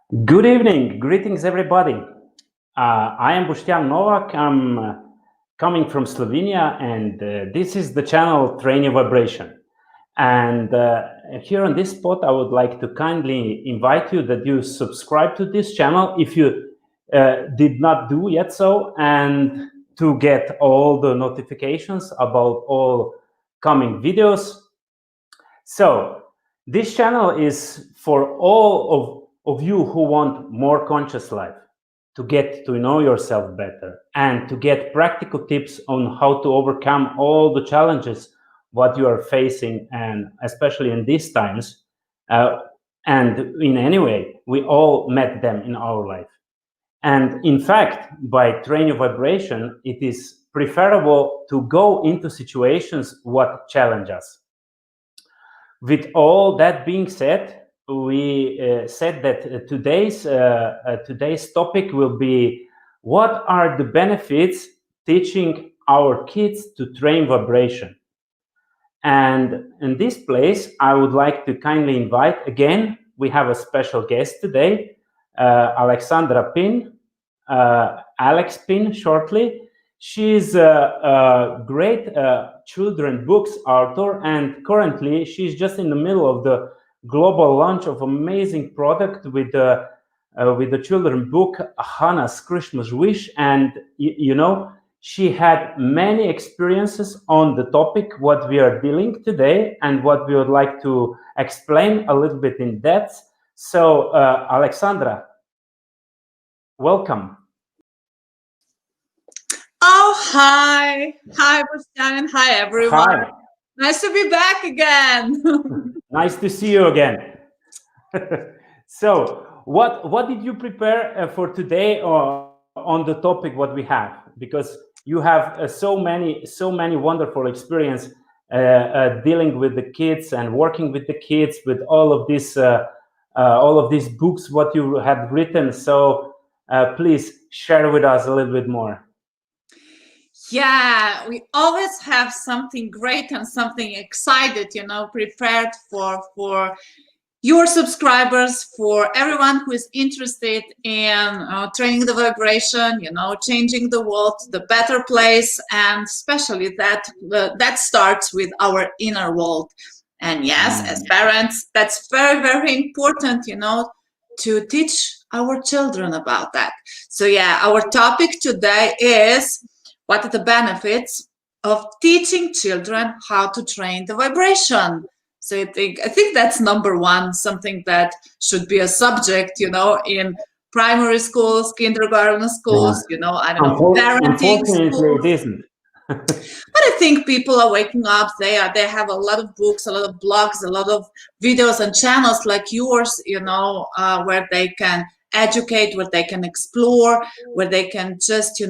Good evening, greetings everybody. I am Boštjan Novak. I'm coming from Slovenia, and this is the channel Train Your Vibration. And here on this spot, I would like to kindly invite you that you subscribe to this channel if you did not do yet so, and to get all the notifications about all coming videos. So this channel is for all of you who want more conscious life, to get to know yourself better and to get practical tips on how to overcome all the challenges what you are facing, and especially in these times. And in any way, we all met them in our life. And in fact, by Train Your Vibration, it is preferable to go into situations what challenge us. With all that being said, we said that today's topic will be: what are the benefits teaching our kids to train vibration? And in this place, I would like to kindly invite again. We have a special guest today, Alexandra Pin, Alex Pin, shortly. She's a great children books author, and currently she's just in the middle of the global launch of amazing product with the children book Hannah's Christmas Wish. And you know, she had many experiences on the topic what we are dealing today and what we would like to explain a little bit in depth. So Alexandra, welcome. Oh, hi. Hi, Boštjan, and hi, everyone. Hi. Nice to be back again. Nice to see you again. So, what did you prepare for today on the topic what we have? Because you have so many wonderful experience dealing with the kids and working with the kids, with all of these books what you have written. So please share with us a little bit more. Yeah, we always have something great and something excited, prepared for your subscribers, for everyone who is interested in training the vibration, changing the world to the better place, and especially that starts with our inner world. And yes, as parents, that's very, very important, to teach our children about that. So yeah, our topic today is: what are the benefits of teaching children how to train the vibration? So I think that's number one, something that should be a subject, in primary schools, kindergarten schools, I don't know, parenting schools. It isn't. But I think people are waking up. They have a lot of books, a lot of blogs, a lot of videos and channels like yours, where they can educate, where they can explore, where they can just,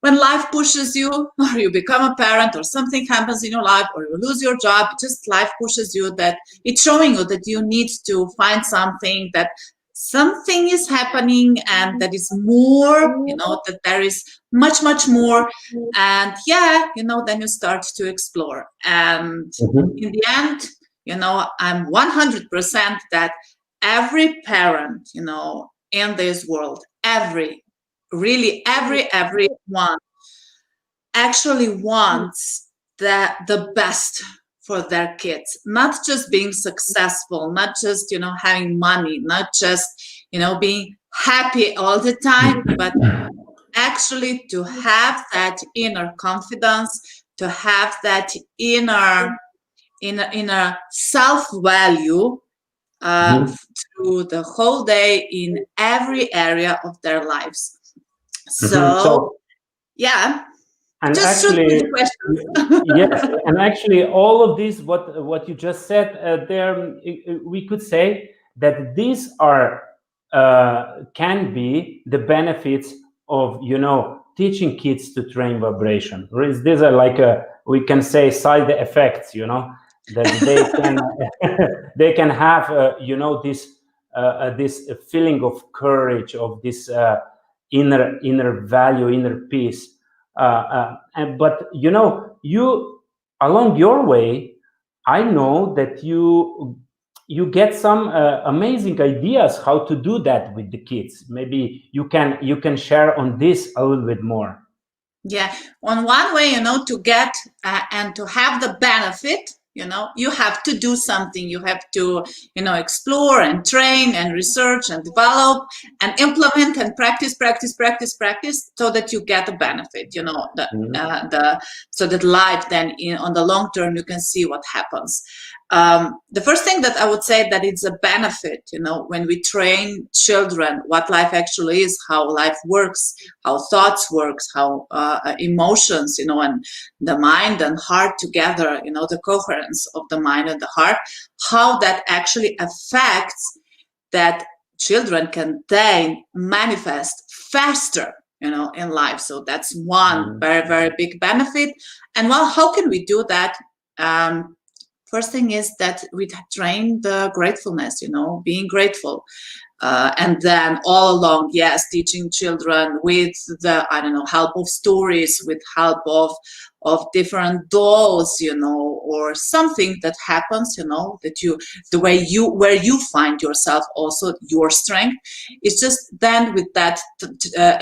when life pushes you, or you become a parent, or something happens in your life, or you lose your job, just life pushes you, that it's showing you that you need to find something, that something is happening, and that is more, that there is much, much more. And yeah, then you start to explore. And in the end, I'm 100% that every parent, in this world, everyone actually wants the best for their kids, not just being successful, not just having money, not just being happy all the time, but actually to have that inner confidence, to have that inner self-value through the whole day in every area of their lives. So yeah. And just actually, shoot questions. yes, and actually, all of this, what you just said, there, we could say that these are can be the benefits of teaching kids to train vibration. These are like we can say side effects, that they can they can have this feeling of courage, of this inner value, inner peace. But you along your way, I know that you you get some amazing ideas how to do that with the kids. Maybe you can share on this a little bit more. Yeah, on one way, to get and to have the benefit, you have to do something. You have to, explore and train and research and develop and implement and practice, so that you get a benefit. So that life then on the long term you can see what happens. The first thing that I would say that it's a benefit, when we train children what life actually is, how life works, how thoughts works, how emotions, and the mind and heart together, the coherence of the mind and the heart, how that actually affects that children can then manifest faster, in life. So that's one very, very big benefit. And well, how can we do that? First thing is that we train the gratefulness, being grateful. And then all along, yes, teaching children with the, help of stories, with help of different dolls, or something that happens, that where you find yourself also, your strength. It's just then with that,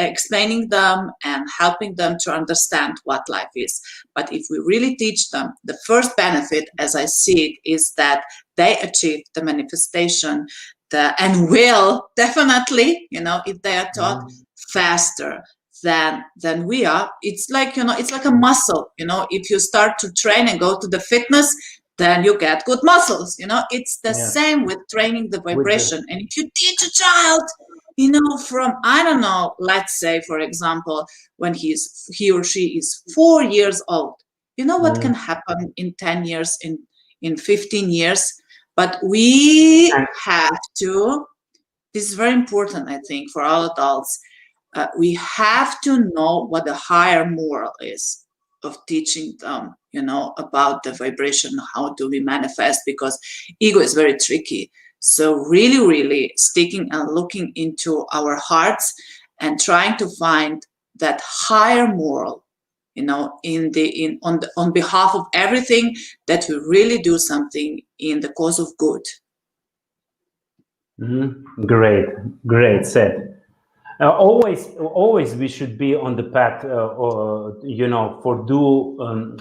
explaining them and helping them to understand what life is. But if we really teach them, the first benefit, as I see it, is that they achieve the manifestation and will definitely, if they are taught faster than we are. It's like, it's like a muscle, if you start to train and go to the fitness, then you get good muscles, it's the same with training the vibration. And if you teach a child, from, I don't know, let's say, for example, when he or she is 4 years old, what can happen in 10 years, in 15 years. But we have to, this is very important, I think, for all adults, we have to know what the higher moral is of teaching them, about the vibration, how do we manifest, because ego is very tricky. So really, really sticking and looking into our hearts and trying to find that higher moral, on behalf of everything, that we really do something in the cause of good. Great said. Always we should be on the path, for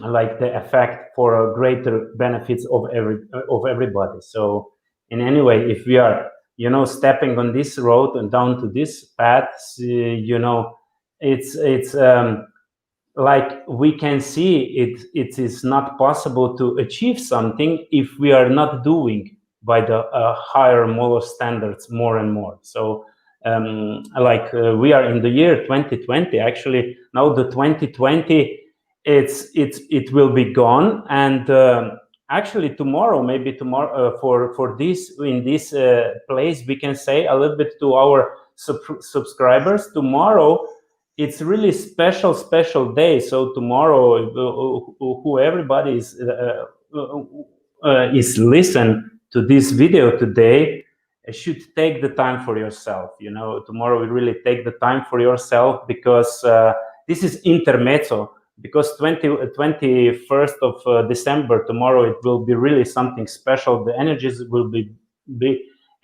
like the effect for greater benefits of everybody. So in any way, if we are, stepping on this road and down to this path, it's like we can see it is not possible to achieve something if we are not doing by the higher moral standards more and more. So we are in the year 2020. Actually, now the 2020, it will be gone, and actually maybe tomorrow, for this in this place, we can say a little bit to our subscribers. Tomorrow, it's really special day. So tomorrow, who everybody is listen to this video today, should take the time for yourself. Tomorrow we really take the time for yourself, because this is intermezzo. Because 21st of December, tomorrow, it will be really something special. The energies will be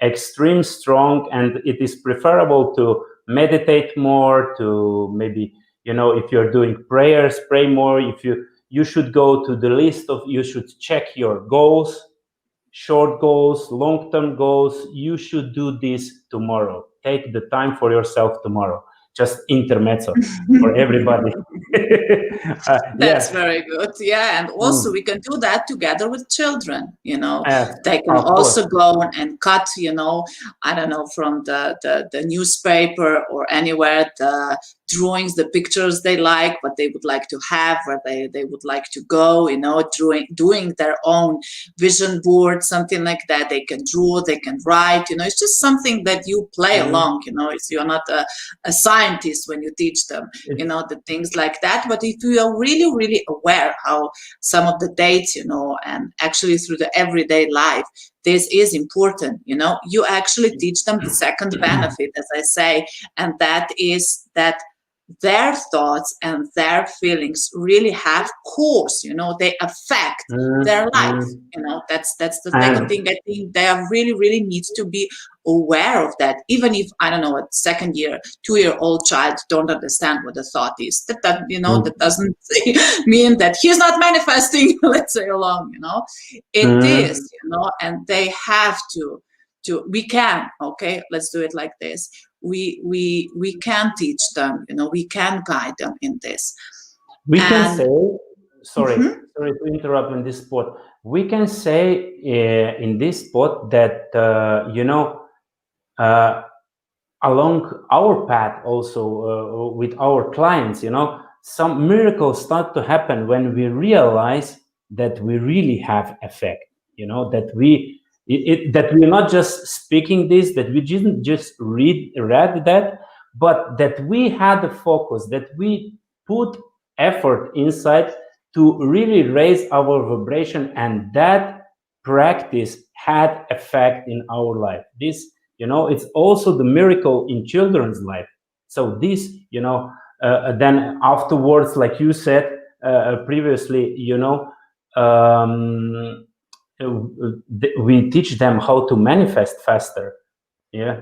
extreme strong, and it is preferable to meditate more, to maybe, if you're doing prayers, pray more. If you should go to the list of, you should check your goals, short goals, long-term goals. You should do this tomorrow. Take the time for yourself tomorrow. Just intermezzo for everybody. That's very good. Yeah, and also we can do that together with children. They can also go and cut, I don't know, from the newspaper or anywhere, the drawings, the pictures they like, what they would like to have, where they would like to go, doing their own vision board, something like that. They can draw, they can write, it's just something that you play along, you're not a scientist when you teach them, the things like that. But if you are really, really aware how some of the dates, and actually through the everyday life, this is important, you actually teach them the second benefit, as I say, and that is that their thoughts and their feelings really have course, they affect their life. That's the second thing. I think they really needs to be aware of that. Even if, I don't know, a 2-year-old child don't understand what the thought is, that that doesn't mean that he's not manifesting, let's say, along, it is, and they have to we can, okay, let's do it like this. We can teach them, we can guide them in this. We can say, sorry to interrupt in this spot. We can say in this spot that, along our path also with our clients, some miracles start to happen when we realize that we really have effect, that that we're not just speaking this, that we didn't just read that, but that we had the focus, that we put effort inside to really raise our vibration, and that practice had effect in our life. This, it's also the miracle in children's life. So this, then afterwards, like you said previously, we teach them how to manifest faster. Yeah,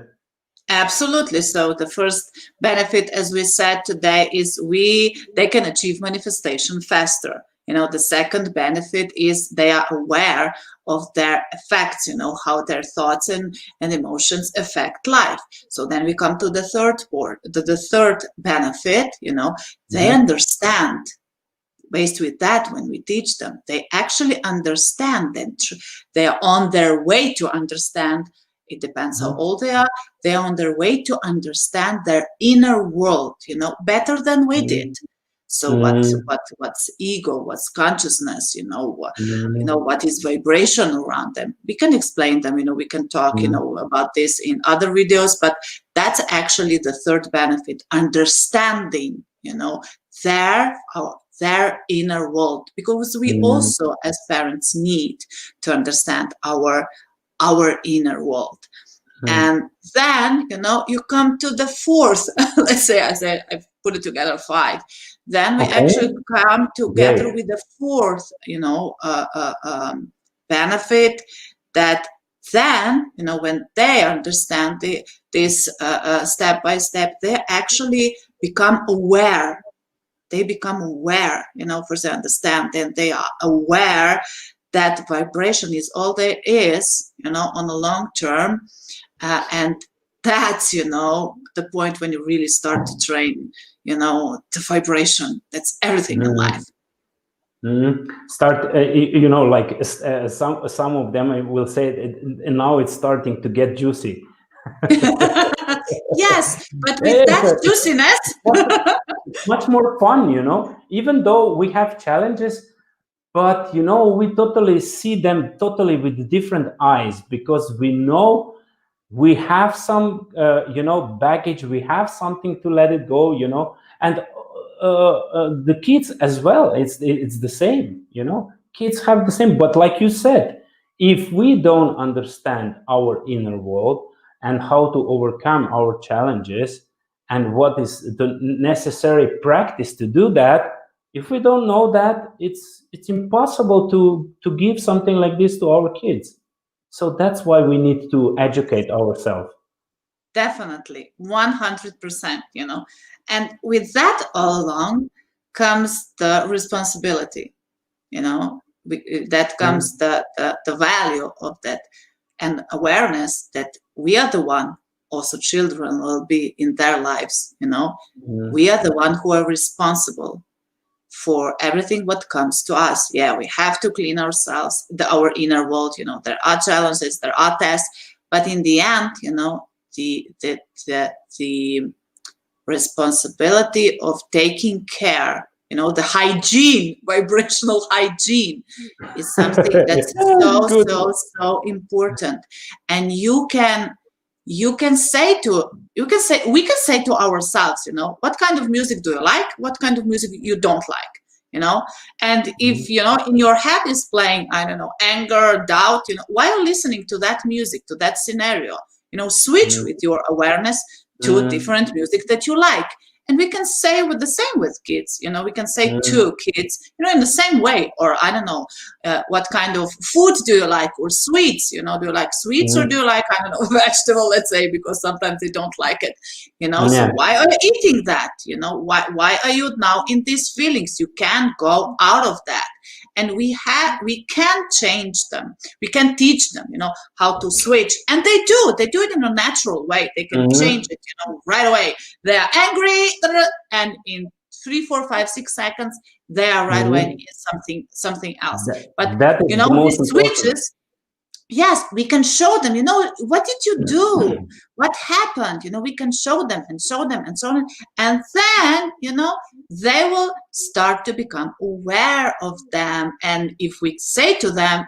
absolutely. So the first benefit, as we said today, is they can achieve manifestation faster. The second benefit is they are aware of their effects, how their thoughts and emotions affect life. So then we come to the third part, the third benefit, they understand. Based with that, when we teach them, they actually understand, and they are on their way to understand. It depends how old they are. They're on their way to understand their inner world, better than we did. So what's ego, what's consciousness, what is vibration around them. We can explain them, we can talk, about this in other videos, but that's actually the third benefit, understanding, their inner world, because we also as parents need to understand our inner world. And then, you come to the fourth, let's say, I've put it together 5. Then we actually come together with the fourth, benefit, that then, when they understand this step by step, they actually become aware. They become aware, first they understand, then they are aware that vibration is all there is, on the long term. And that's, the point when you really start to train, the vibration. That's everything in life. Start, like some of them will say, and now it's starting to get juicy. Yes, but with that juiciness, it's much more fun, even though we have challenges, but we totally see them totally with different eyes, because we know we have some baggage, we have something to let it go, and the kids as well, it's the same, kids have the same. But like you said, if we don't understand our inner world and how to overcome our challenges and what is the necessary practice to do that, if we don't know that, it's impossible to give something like this to our kids. So that's why we need to educate ourselves. Definitely, 100%, and with that all along comes the responsibility, that comes the value of that, and awareness that we are the one, also children will be in their lives, we are the one who are responsible for everything what comes to us. Yeah, we have to clean ourselves, our inner world, there are challenges, there are tests, but in the end, the responsibility of taking care, the hygiene, vibrational hygiene, is something that's so important. And we can say to ourselves, what kind of music do you like? What kind of music you don't like? And if, in your head is playing, I don't know, anger, doubt, while listening to that music, to that scenario, switch with your awareness to different music that you like. And we can say with the same with kids, we can say to kids, in the same way, or I don't know, what kind of food do you like, or sweets, do you like sweets, or do you like, I don't know, vegetable, let's say, because sometimes they don't like it, so why are you eating that? Why are you now in these feelings? You can't go out of that. And we can change them. We can teach them, how to switch. And they do it in a natural way. They can change it, right away. They are angry, and in 3, 4, 5, 6 seconds, they are right away in something else. But these switches, yes, we can show them, what did you do? What happened? We can show them and show them and show them. And then, they will start to become aware of them. And if we say to them,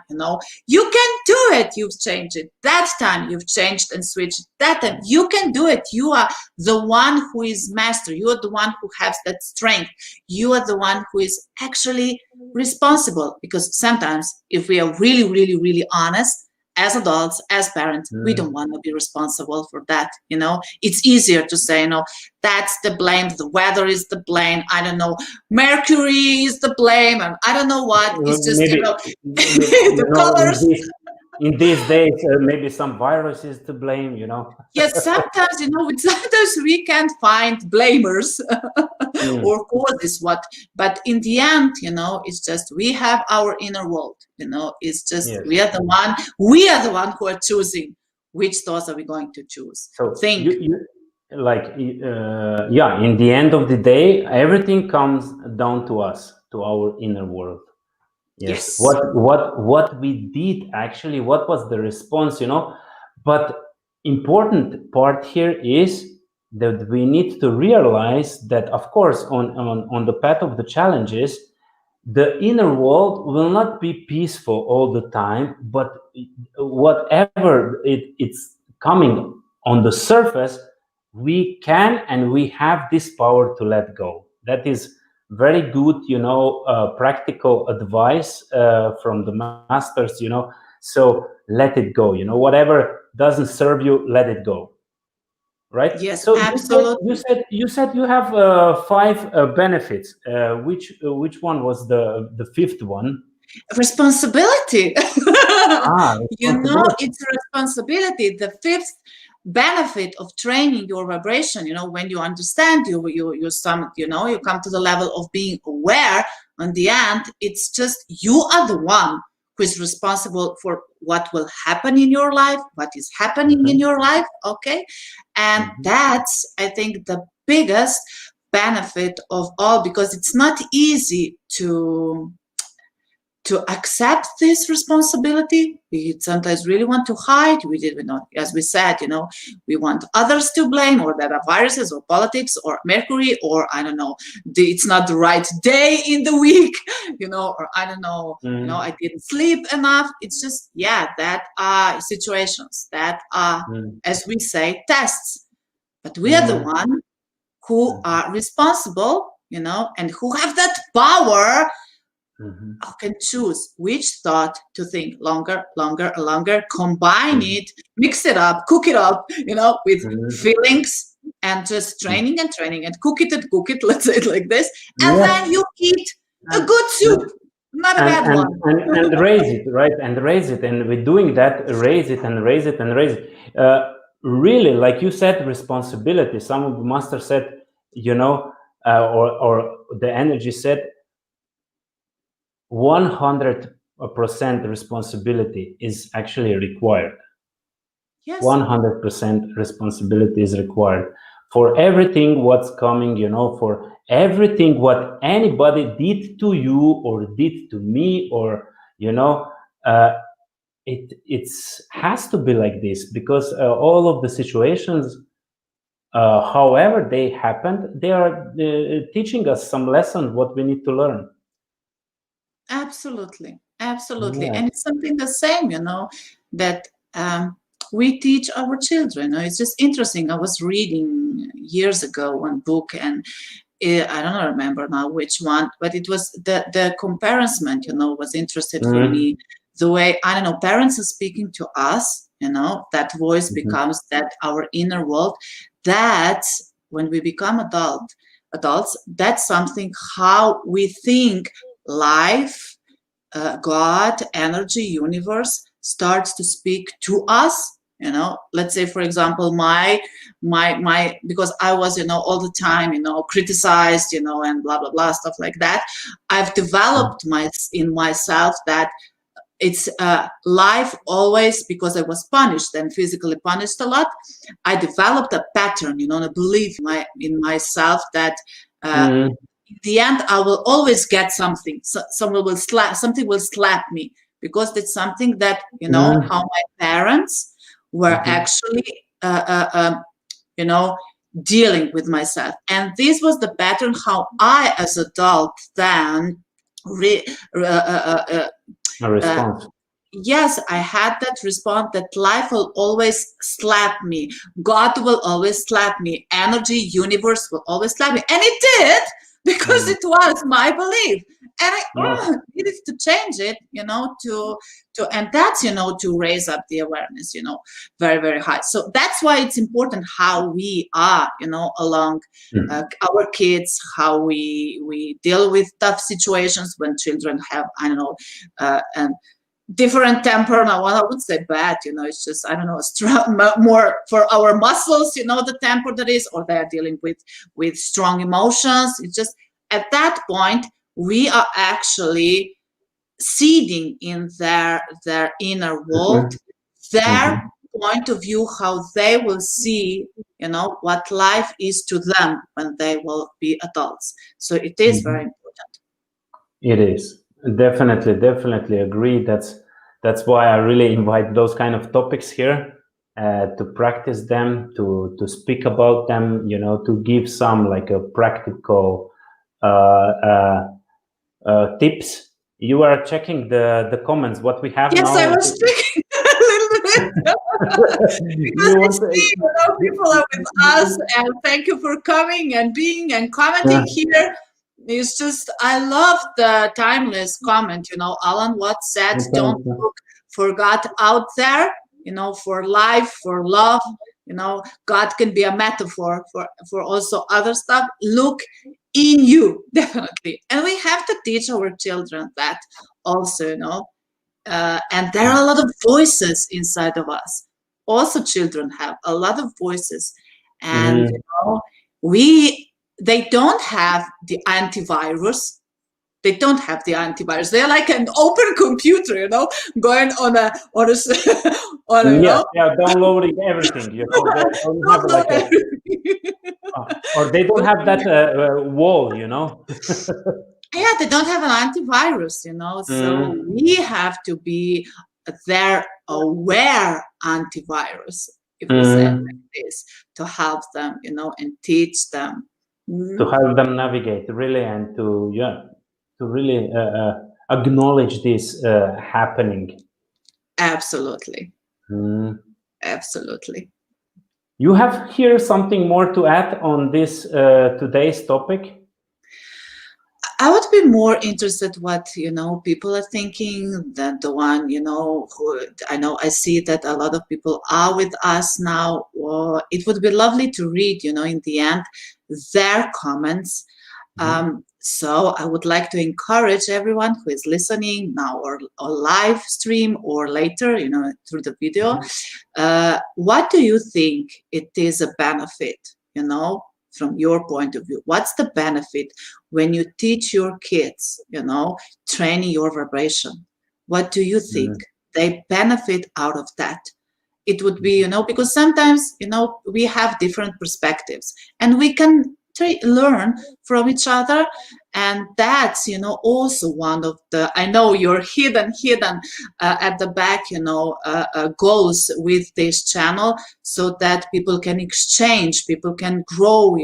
you can do it. You've changed it. That time you've changed and switched. That time you can do it. You are the one who is master. You are the one who has that strength. You are the one who is actually responsible. Because sometimes if we are really, really, really honest, as adults, as parents, we don't want to be responsible for that. It's easier to say, that's the blame. The weather is the blame. I don't know. Mercury is the blame. And I don't know what. It's just, the colors. In these days, maybe some virus is to blame, Yes, sometimes, sometimes we can't find blamers or causes but in the end, it's just, we have our inner world, it's just, we are the one who are choosing which thoughts are we going to choose. So think. In the end of the day, everything comes down to us, to our inner world. Yes. What we did actually, what was the response, but important part here is that we need to realize that, of course, on the path of the challenges, the inner world will not be peaceful all the time, but whatever it's coming on the surface, we can and we have this power to let go. That is very good, practical advice from the masters, so let it go, whatever doesn't serve you, let it go, right? Yes, so absolutely. You said you have 5 benefits. Which one was the 5th one? Responsibility. Responsibility. It's responsibility. The 5th benefit of training your vibration, when you understand, you come to the level of being aware. On the end, it's just, you are the one who is responsible for what will happen in your life, what is happening in your life. Okay. And that's, I think, the biggest benefit of all, because it's not easy to accept this responsibility. We sometimes really want to hide. We did not, as we said, we want others to blame, or there are viruses or politics or Mercury, or I don't know, it's not the right day in the week, or I don't know, I didn't sleep enough. It's just, that are situations that are, as we say, tests. But we are the one who are responsible, and who have that power. I can choose which thought to think longer, combine it, mix it up, cook it up, with feelings, and just training and cook it, let's say it like this. And then you eat a good soup, not a bad one. And raise it, right? And raise it. And with doing that, raise it and raise it and raise it. Really, like you said, responsibility. Some of the masters said, or the energy said, 100% responsibility is actually required. Yes. 100% responsibility is required for everything what's coming, for everything what anybody did to you or did to me, or, it has to be like this, because all of the situations, however they happened, they are teaching us some lessons what we need to learn. Absolutely. And it's something the same, that we teach our children. It's just interesting. I was reading years ago one book, and I don't remember now which one, but it was the comparison, was interested for me. The way, I don't know, parents are speaking to us, that voice becomes that our inner world. That's when we become adults, that's something how we think life, God, energy, universe starts to speak to us. Let's say, for example, my because I was, all the time, criticized, and blah blah blah, stuff like that. I've developed in myself that it's life always, because I was punished and physically punished a lot. I developed a pattern, a belief in myself that in the end I will always get something. Something will slap me, because it's something that how my parents were actually dealing with myself, and this was the pattern how I as adult then a response. Yes, I had that response that life will always slap me. God will always slap me. Energy, universe will always slap me. And it did, because it was my belief. And I needed to change it, and that's, to raise up the awareness, very, very high. So that's why it's important how we are, along our kids, how we deal with tough situations when children have, and different temper. Now, I wouldn't say bad, it's just, more for our muscles, the temper that is, or they're dealing with strong emotions. It's just at that point, we are actually seeding in their inner world, their point of view, how they will see, what life is to them when they will be adults. So it is very important. It is. Definitely agree. That's why I really invite those kind of topics here, to practice them, to speak about them, to give some like a practical tips. You are checking the comments. What we have now. Yes, I was checking a little bit. Because people are with us, and thank you for coming and being and commenting here. It's just, I love the timeless comment, Alan Watts said, don't look for God out there, for life, for love, God can be a metaphor for also other stuff. Look in you, definitely. And we have to teach our children that also, and there are a lot of voices inside of us. Also, children have a lot of voices, and they don't have the antivirus. They don't have the antivirus. They're like an open computer, going on a downloading everything. They don't have like or they don't have that wall, Yeah, they don't have an antivirus, So we have to be their aware antivirus, if we say it like this, to help them, and teach them. To help them navigate, really, and to really acknowledge this happening. Absolutely. Absolutely. You have here something more to add on this today's topic? I would be more interested what, people are thinking than the one, who I see that a lot of people are with us now. Or it would be lovely to read, in the end, their comments. So I would like to encourage everyone who is listening now or live stream or later, through the video. What do you think it is a benefit, from your point of view? What's the benefit when you teach your kids, training your vibration? What do you think they benefit out of that? It would be, because sometimes, we have different perspectives and we can learn from each other. And that's, also one of the, I know your hidden at the back, goals with this channel, so that people can exchange, people can grow,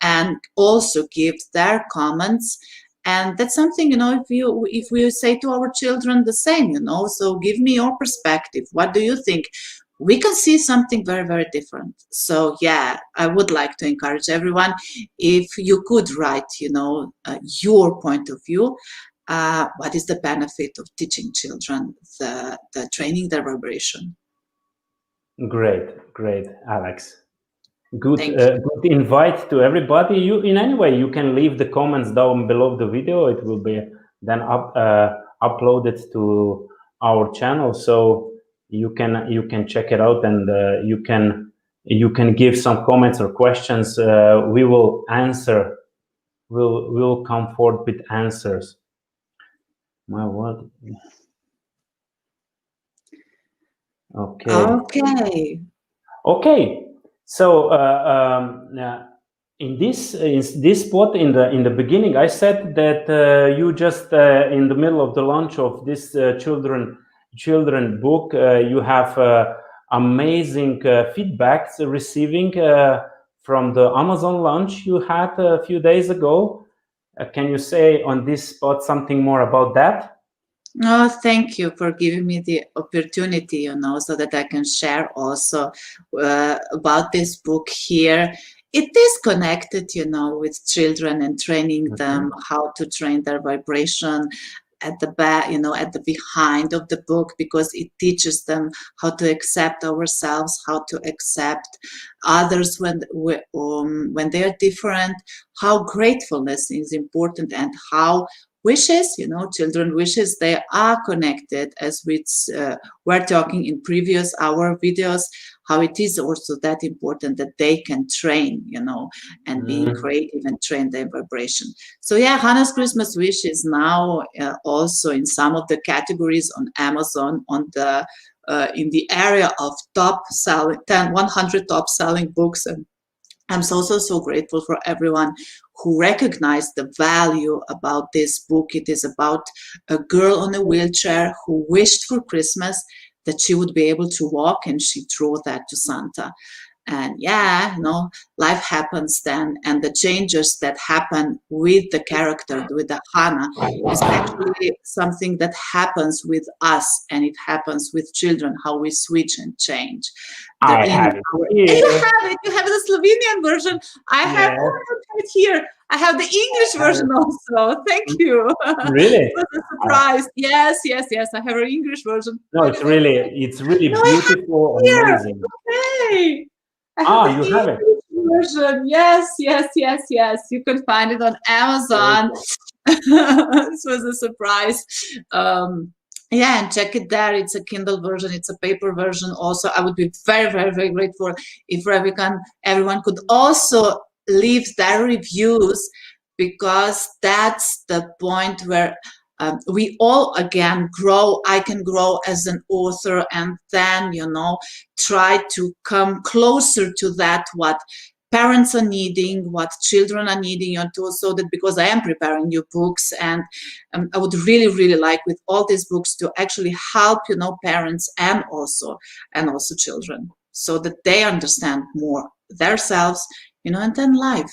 and also give their comments. And that's something, if we say to our children the same, so give me your perspective. What do you think? We can see something very, very different. So yeah, I would like to encourage everyone, if you could write, your point of view, what is the benefit of teaching children the training their vibration? Great, Alex. Good, good invite to everybody. You, in any way, you can leave the comments down below the video. It will be then uploaded to our channel, so you can check it out, and you can give some comments or questions. We will answer. We'll come forward with answers. My word. Okay. Okay. So in this spot in the beginning, I said that you just in the middle of the launch of this children book, you have amazing feedbacks receiving from the Amazon launch you had a few days ago. Can you say on this spot something more about that? Oh, thank you for giving me the opportunity, so that I can share also about this book here. It is connected, with children and training them how to train their vibration at the back, at the behind of the book, because it teaches them how to accept ourselves, how to accept others when they are different, how gratefulness is important, and how wishes, children wishes, they are connected, as we're talking in previous our videos, how it is also that important that they can train, and being creative and train their vibration. So yeah, Hannah's Christmas Wish is now also in some of the categories on Amazon on the in the area of top selling 100 top selling books. And I'm so grateful for everyone who recognized the value about this book. It is about a girl on a wheelchair who wished for Christmas that she would be able to walk, and she drew that to Santa. And yeah, life happens then, and the changes that happen with the character, with the Hannah, is actually something that happens with us, and it happens with children, how we switch and change. I have it. You have the Slovenian version. I have it here. I have the English version also. Thank you. Really? It was a surprise. Yes. I have an English version. No, it's really beautiful, amazing. Okay. You have it. Version. Yes. You can find it on Amazon. This was a surprise. Yeah, and check it there. It's a Kindle version. It's a paper version also. I would be very grateful if everyone could also leave their reviews, because that's the point where we all again grow. I can grow as an author, and then try to come closer to that what parents are needing, what children are needing, so that, because I am preparing new books, and I would really like with all these books to actually help parents and also children, so that they understand more themselves, and then life.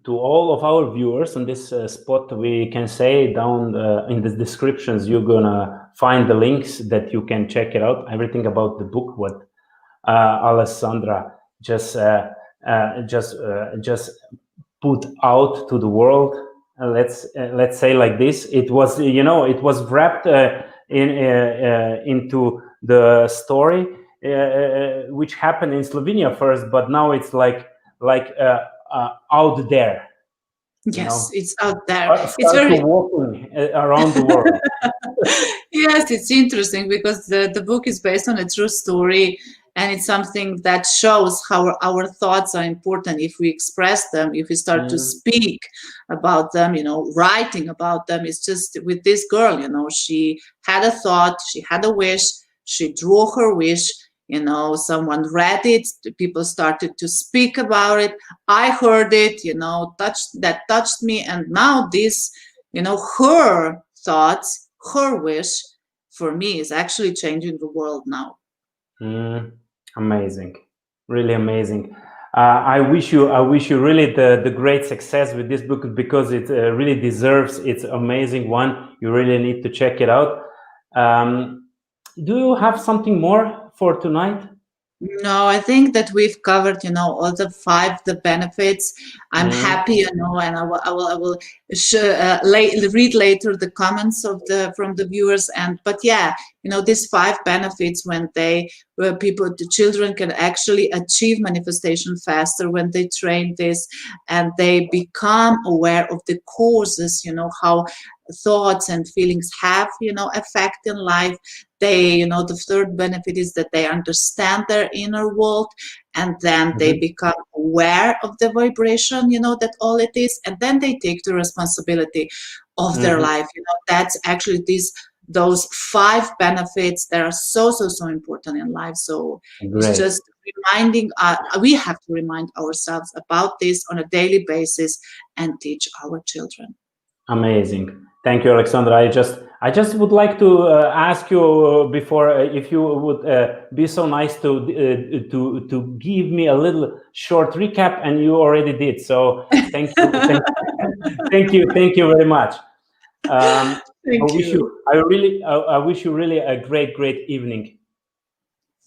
To all of our viewers on this spot, we can say down in the descriptions, you're gonna find the links that you can check it out, everything about the book, what Alessandra just put out to the world. Let's say like this. It was it was wrapped into the story which happened in Slovenia first, but now it's like out there. Yes, it's out there. It's very walking around the world. Yes, it's interesting because the book is based on a true story, and it's something that shows how our thoughts are important if we express them, if we start to speak about them, writing about them. It's just with this girl, she had a thought, she had a wish, she drew her wish, someone read it, people started to speak about it, I heard it, touched me, and now this, her thoughts, her wish for me is actually changing the world now. Amazing, really amazing. I wish you really the great success with this book, because it really deserves. It's amazing one. You really need to check it out. Do you have something more for tonight? No, I think that we've covered, all the benefits. I'm happy, and I will read later the comments from the viewers. But yeah, these 5 benefits where the children can actually achieve manifestation faster when they train this, and they become aware of the causes, how thoughts and feelings have, effect in life. The third benefit is that they understand their inner world, and then they become aware of the vibration, that all it is, and then they take the responsibility of their life. That's actually those 5 benefits that are so important in life. So it's just reminding, we have to remind ourselves about this on a daily basis and teach our children. Amazing. Thank you, Alexandra. I just would like to ask you before, if you would be so nice to give me a little short recap, and you already did. So thank you, thank you very much. I wish you really a great evening.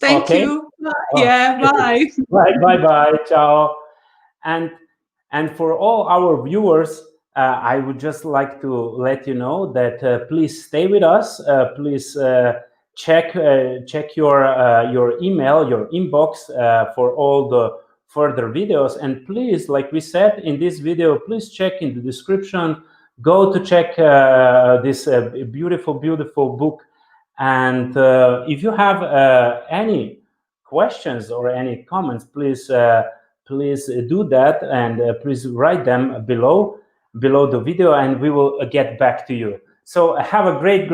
Thank you. Yeah. Bye. Bye. Ciao. And for all our viewers, I would just like to let you know that please stay with us. Please check your email, your inbox for all the further videos. And please, like we said in this video, please check in the description. Go to check this beautiful book. And if you have any questions or any comments, please do that, and please write them below the video, and we will get back to you. So have a great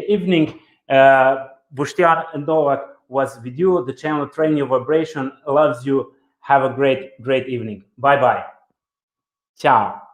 evening. Boštjan Novak was with you. The channel Training Your Vibration loves you. Have a great evening. Bye. Ciao.